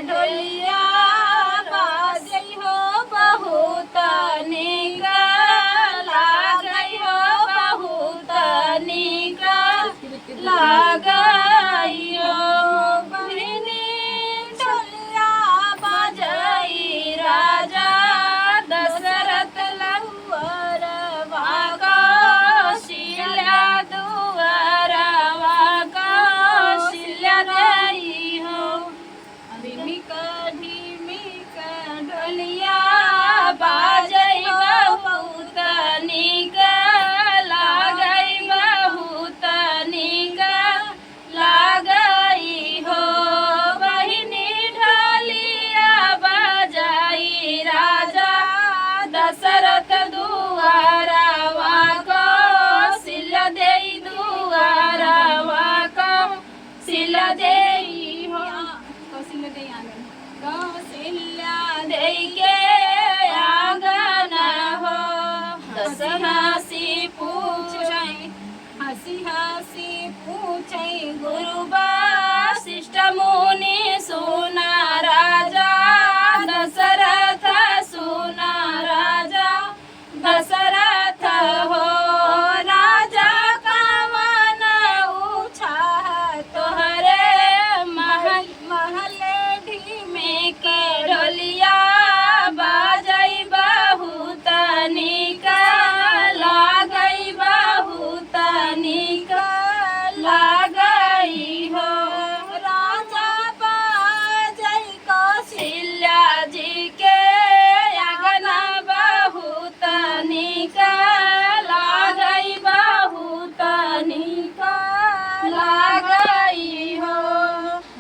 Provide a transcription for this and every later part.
ढोलिया बाजै हो बहुत नीक लागै हो बहुत नीक लागै हो बहिनी ढोलिया बाजै राजा दशरथ लहुअरवा कौशल्या दुअरवा कौशल्या देई हो ढिमिक ढोलिया बाजै बहुत नीक लागै बहुत नीक लागै हो बहिनी ढोलिया बाजै राजा दशरथ दुआरवा कौशल्या देई दुआरवा कौशल्या देई हो कौशल्या देई के आंगन हो हंसी हंसी पूछै गुरु वशिष्ठ मुनि सुना राजा दशरथ सुना राजा दशरथ हो राजा कवन उछाह तोहरे महल ढिमिक ढोलिया बाजै बहुत नीक लागै बहुत नीक लागै हो राजा बाजै कौशल्या जी के आंगन बहुत नीक लागै बहुत नीक लागै हो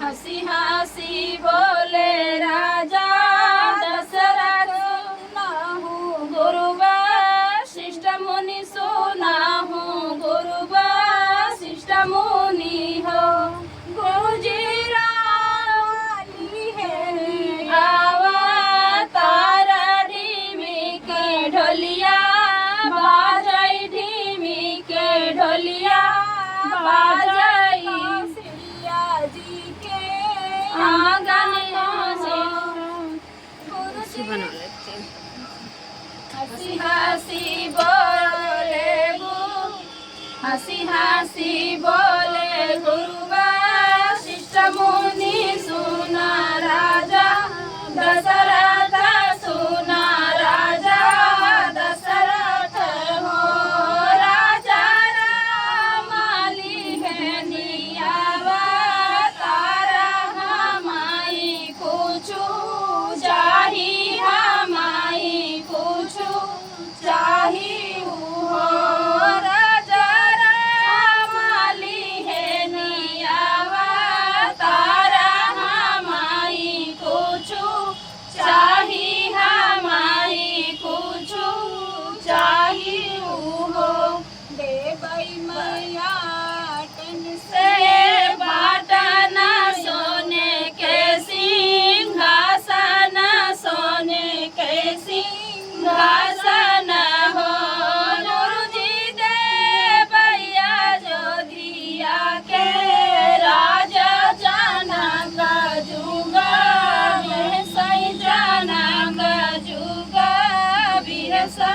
हंसी हंसी बोले राजा दशरथ सुनाहु गुरु वशिष्ठ मुनि सुनाहु गुरु वशिष्ठ मुनि हो गुरुजी रानी है अवतार ढिमिक ढोलिया बाजै ढिमिक ढोलिया बाजै कौशल्या जी के आंगन हंसी हंसी बोले गुरु वशिष्ठ मुनि सुना राजा दशरथ सुना राजा दशरथ हो राजा राम लिहनी अवतार हमाई कुछु चाही हमाई कुछु चाही हो राजा राम लिहनी अवतार हमाई कुछु चाही हमाई कुछु चाही हो देवै मैया टन से बाटन सोने के सिंहासन सोने के सिंहासन हो गुरुजी देवैया जोधिया के राजा जनक जुग बिहसै जनक जुग बिहसै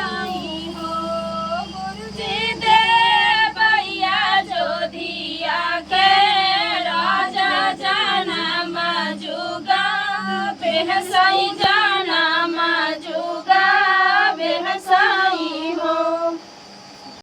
हो गुरुजी देवैया जोधिया के राजा जनम जुग बिहसै